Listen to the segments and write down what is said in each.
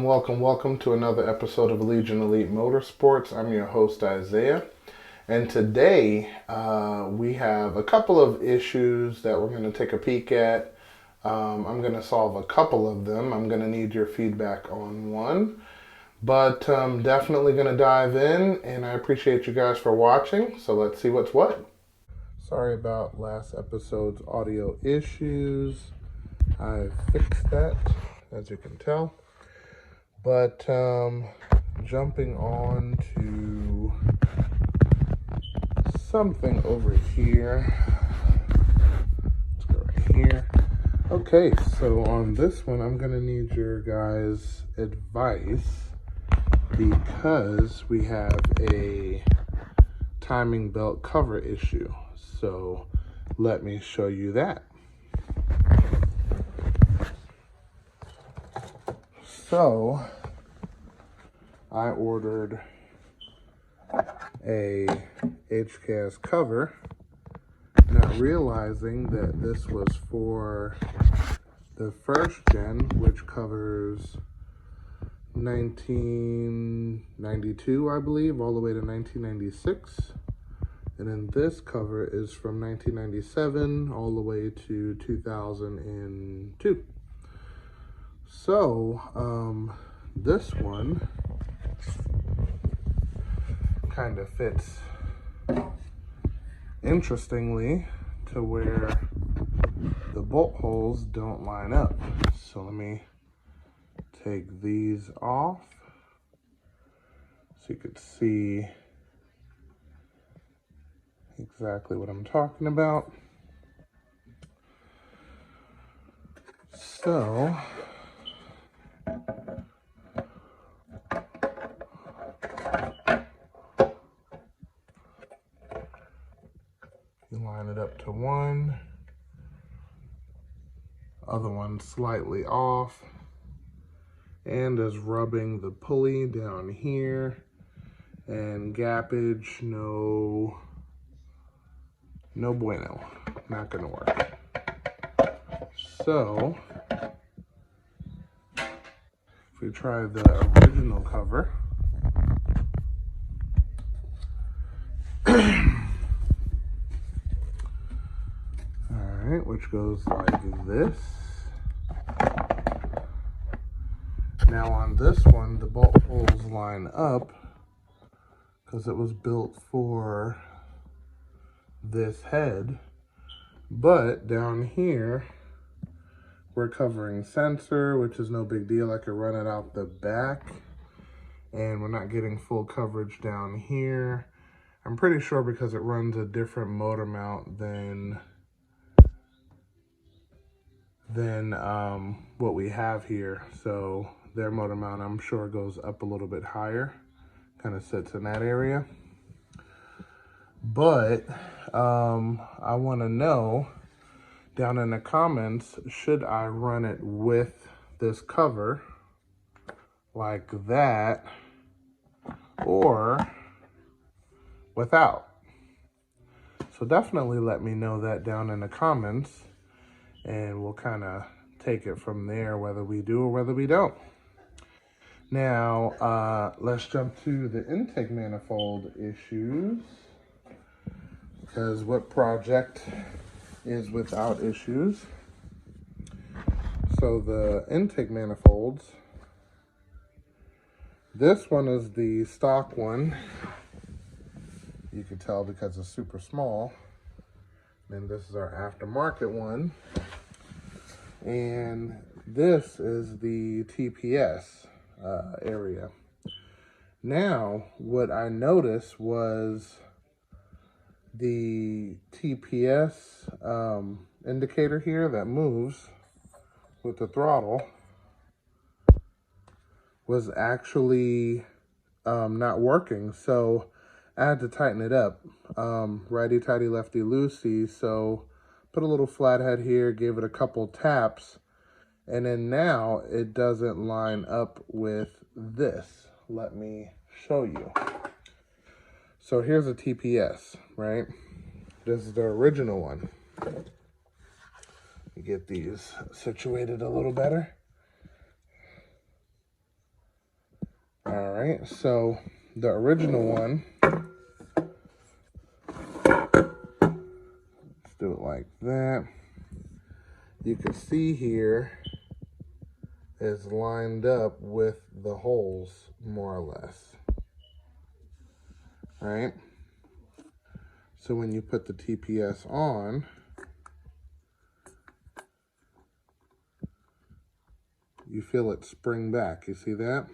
welcome to another episode of Legion Elite Motorsports. I'm your host, Isaiah. And today we have a couple of issues that we're going to take a peek at. I'm going to solve a couple of them. I'm going to need your feedback on one. But definitely going to dive in, and I appreciate you guys for watching. So let's see what's what. Sorry about last episode's audio issues. I fixed that, as you can tell. But jumping on to something over here. Let's go right here. Okay, so on this one, I'm going to need your guys' advice because we have a timing belt cover issue. So let me show you that. So I ordered a HKS cover, not realizing that this was for the first gen, which covers 1992, I believe, all the way to 1996. And then this cover is from 1997 all the way to 2002. So, this one kind of fits interestingly to where the bolt holes don't line up. So let me take these off so you could see exactly what I'm talking about. So you line it up to one, other one slightly off, and is rubbing the pulley down here, and gappage, no bueno, not gonna work. So if we try the original cover, which goes like this. Now on this one, the bolt holes line up because it was built for this head, but down here we're covering sensor, which is no big deal. I could run it out the back, and we're not getting full coverage down here. I'm pretty sure because it runs a different motor mount than what we have here. So their motor mount, I'm sure, goes up a little bit higher, kind of sits in that area. But I want to know down in the comments, should I run it with this cover like that or without? So definitely let me know that down in the comments, and we'll kind of take it from there, whether we do or whether we don't. Now, let's jump to the intake manifold issues, because what project is without issues? So the intake manifolds, this one is the stock one. You can tell because it's super small. And this is our aftermarket one. And this is the TPS area. Now, what I noticed was the TPS indicator here that moves with the throttle was actually not working. So I had to tighten it up. Righty tighty, lefty loosey. So put a little flathead here, gave it a couple taps, and then now it doesn't line up with this. Let me show you. So here's a TPS, right? This is the original one. You get these situated a little better. All right, so the original one, let's do it like that. You can see here is lined up with the holes, more or less. All right? So when you put the TPS on, you feel it spring back. You see that?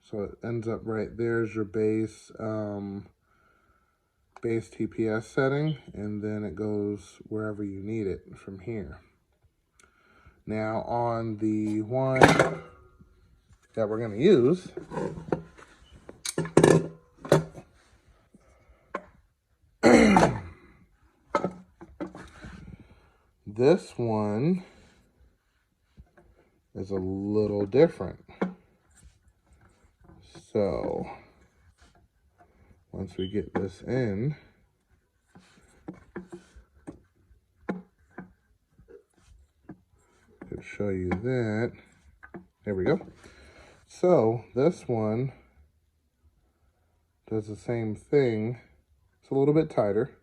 So it ends up right there's your base base TPS setting, and then it goes wherever you need it from here. Now on the one that we're going to use, this one is a little different. So once we get this in, could show you that. There we go. So this one does the same thing. It's a little bit tighter,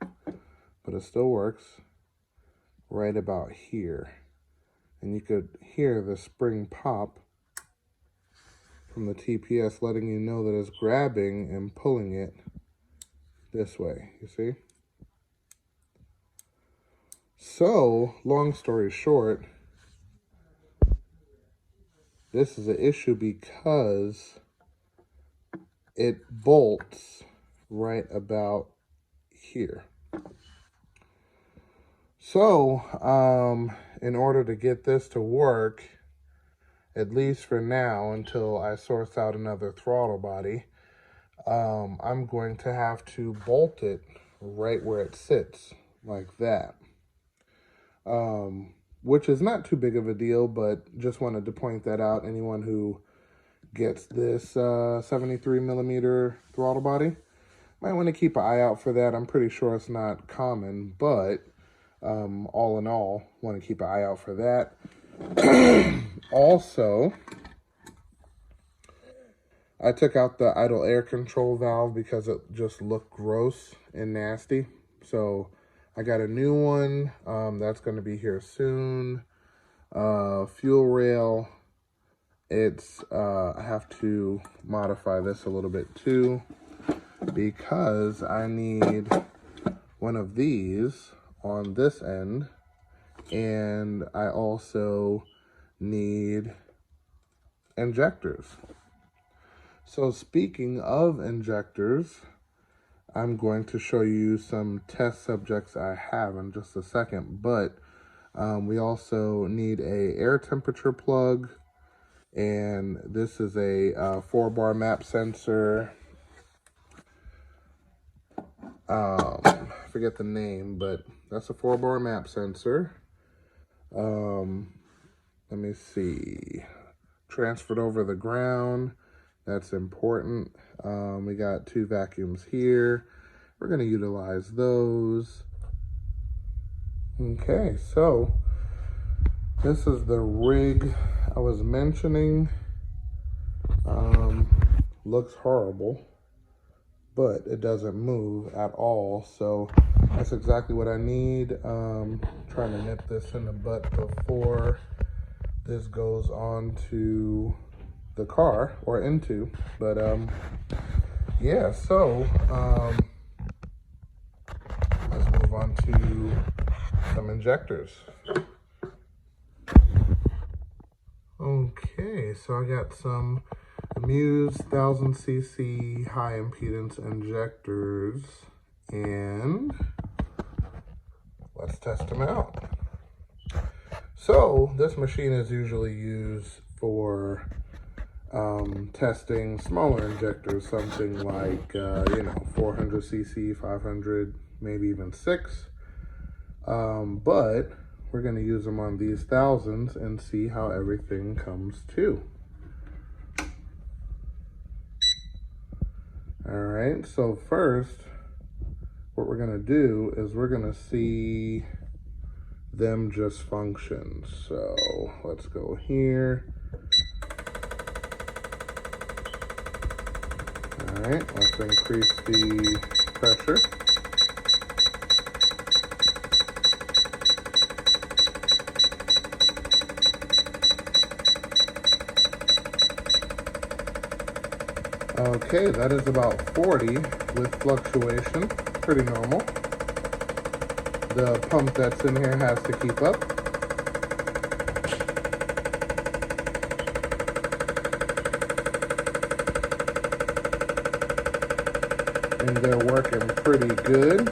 but it still works right about here. And you could hear the spring pop from the TPS, letting you know that it's grabbing and pulling it this way, you see? So, long story short, this is an issue because it bolts right about here. So, in order to get this to work, at least for now, until I source out another throttle body, I'm going to have to bolt it right where it sits, like that. Which is not too big of a deal, but just wanted to point that out. Anyone who gets this 73 millimeter throttle body might want to keep an eye out for that. I'm pretty sure it's not common, but all in all, want to keep an eye out for that. Also, I took out the idle air control valve because it just looked gross and nasty. So I got a new one that's going to be here soon. Fuel rail. I have to modify this a little bit too, because I need one of these on this end, and I also need injectors. So speaking of injectors, I'm going to show you some test subjects I have in just a second, but we also need a air temperature plug, and this is a 4-bar map sensor. I forget the name, but that's a 4-bar map sensor. Let me see. Transferred over the ground. That's important. We got 2 vacuums here. We're going to utilize those. Okay, so this is the rig I was mentioning. Looks horrible, but it doesn't move at all. So that's exactly what I need. Trying to nip this in the butt before this goes on to the car, or into, but yeah, so let's move on to some injectors. Okay, so I got some Muse 1000cc high impedance injectors, and let's test them out. So this machine is usually used for testing smaller injectors, something like 400cc, 500, maybe even 6. But we're going to use them on these thousands and see how everything comes to. All right, so first, what we're going to do is we're going to see them just function. So let's go here. right, let's increase the pressure. Okay, that is about 40 with fluctuation, pretty normal. The pump that's in here has to keep up. And they're working pretty good.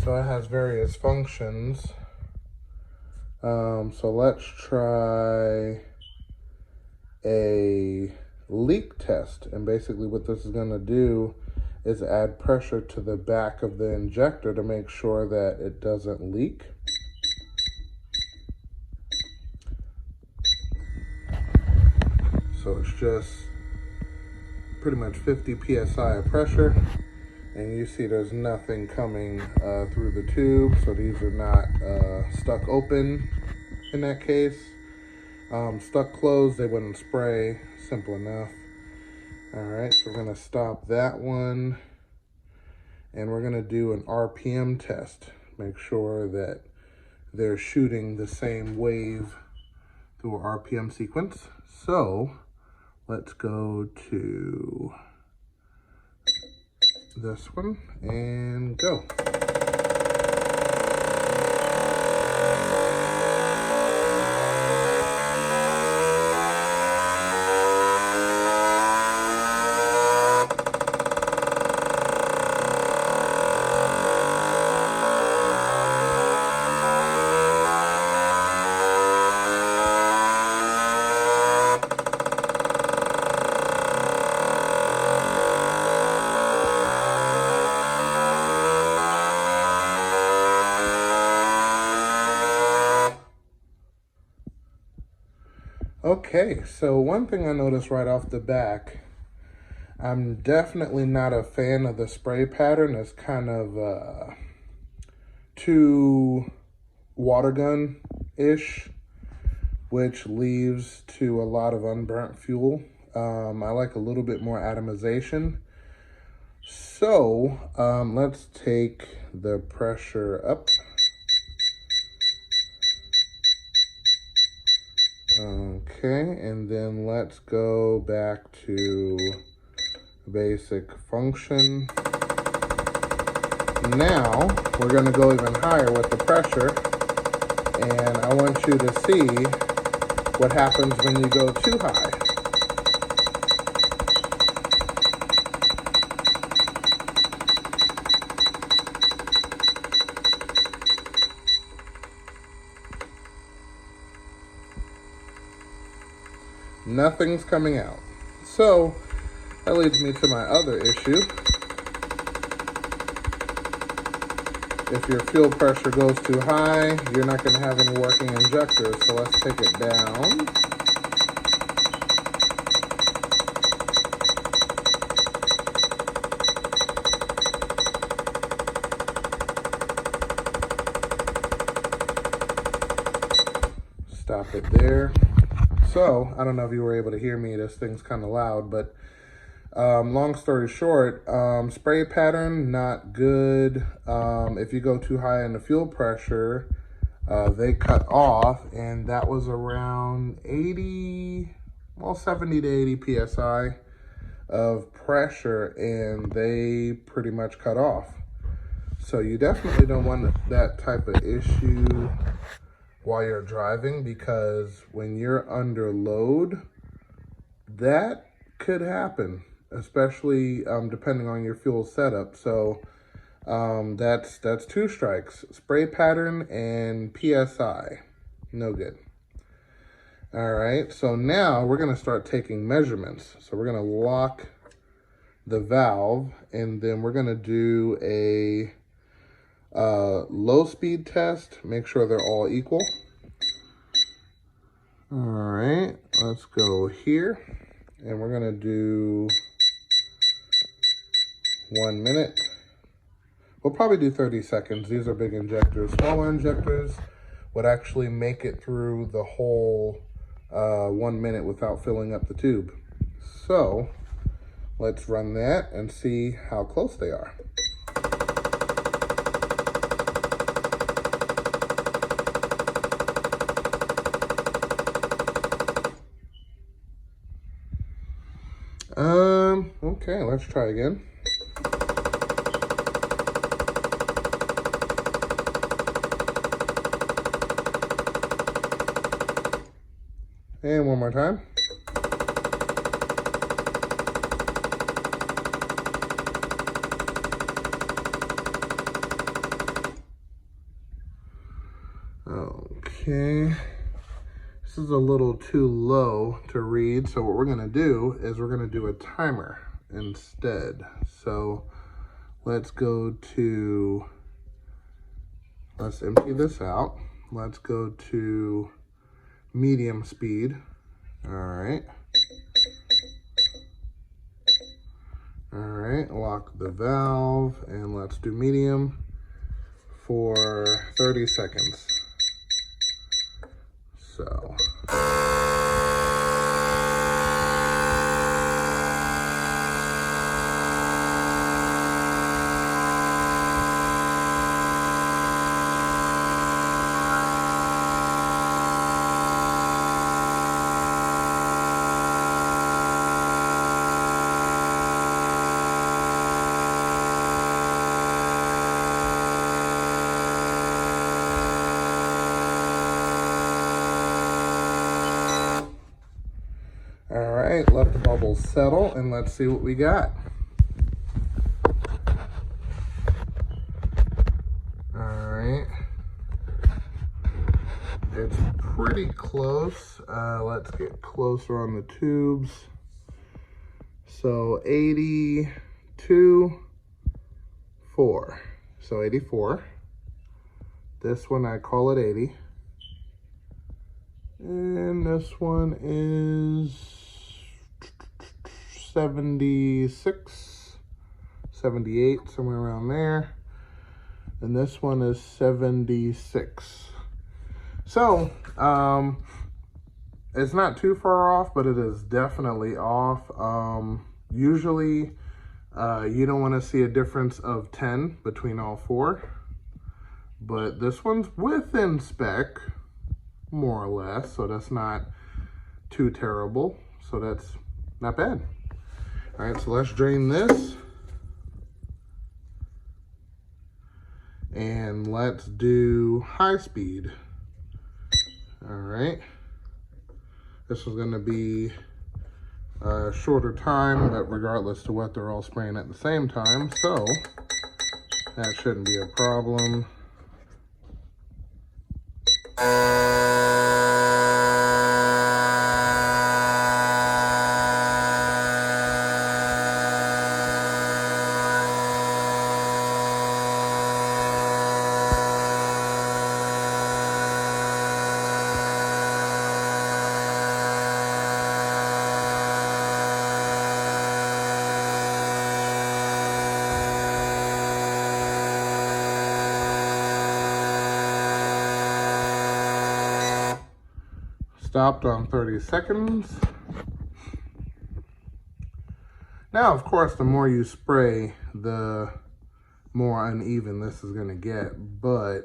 So it has various functions. So let's try a leak test. And basically what this is going to do is add pressure to the back of the injector to make sure that it doesn't leak. So it's just pretty much 50 psi of pressure. And you see there's nothing coming through the tube, so these are not stuck open in that case. Stuck closed, they wouldn't spray. Simple enough. All right, so we're gonna stop that one. And we're gonna do an RPM test. Make sure that they're shooting the same wave through an RPM sequence. So let's go to this one and go. Okay, so one thing I noticed right off the back, I'm definitely not a fan of the spray pattern. It's kind of too water gun-ish, which leads to a lot of unburnt fuel. I like a little bit more atomization. So let's take the pressure up. Okay, and then let's go back to basic function. Now, we're going to go even higher with the pressure, and I want you to see what happens when you go too high. Nothing's coming out. So that leads me to my other issue. If your fuel pressure goes too high, you're not going to have any working injectors. So let's take it down. Stop it there. So, I don't know if you were able to hear me, this thing's kind of loud, but long story short, spray pattern, not good. If you go too high in the fuel pressure, they cut off, and that was around 70 to 80 psi of pressure, and they pretty much cut off. So you definitely don't want that type of issue while you're driving, because when you're under load, that could happen, especially depending on your fuel setup. So that's 2 strikes: spray pattern and PSI. No good. All right, so now we're going to start taking measurements. So we're going to lock the valve, and then we're going to do a low speed test, make sure they're all equal. All right, let's go here, and we're gonna do 1 minute. We'll probably do 30 seconds. These are big injectors. Smaller injectors would actually make it through the whole 1 minute without filling up the tube. So let's run that and see how close they are. Okay, let's try again. And one more time. Okay. This is a little too low to read, so what we're going to do is we're going to do a timer instead. So let's go to, let's empty this out. Let's go to medium speed. All right. All right, lock the valve and let's do medium for 30 seconds. So. All right, let the bubbles settle and let's see what we got. All right, it's pretty close. Let's get closer on the tubes. So 82.4, so 84. This one, I call it 80. And this one is 76, 78, somewhere around there. And this one is 76. So, it's not too far off, but it is definitely off. Usually, you don't want to see a difference of 10 between all four. But this one's within spec, more or less, so that's not too terrible. So that's not bad. All right, so let's drain this. And let's do high speed. All right. This is gonna be a shorter time, but regardless to what, they're all spraying at the same time, so that shouldn't be a problem. Stopped on 30 seconds. Now, of course, the more you spray, the more uneven this is gonna get, but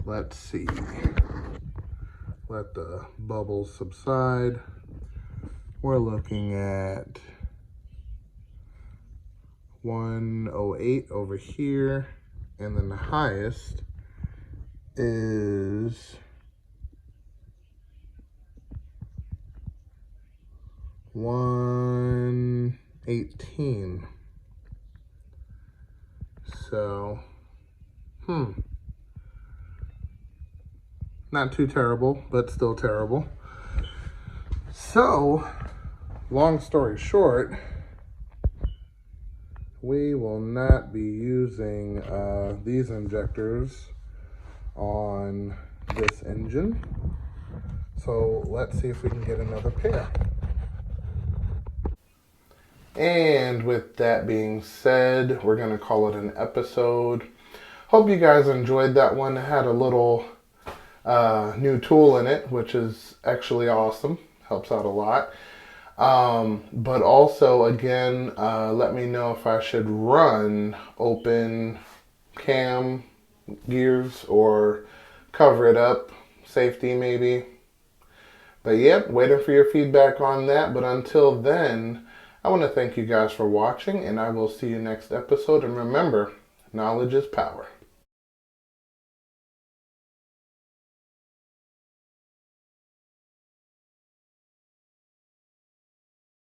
let's see. Let the bubbles subside. We're looking at 108 over here, and then the highest is 118. So, not too terrible, but still terrible. So, long story short, we will not be using these injectors on this engine. So let's see if we can get another pair. And with that being said, we're going to call it an episode. Hope you guys enjoyed that one. It had a little new tool in it, which is actually awesome. Helps out a lot. But also, again, let me know if I should run open cam gears or cover it up, safety maybe. But yep, waiting for your feedback on that. But until then, I want to thank you guys for watching, and I will see you next episode. And remember, knowledge is power.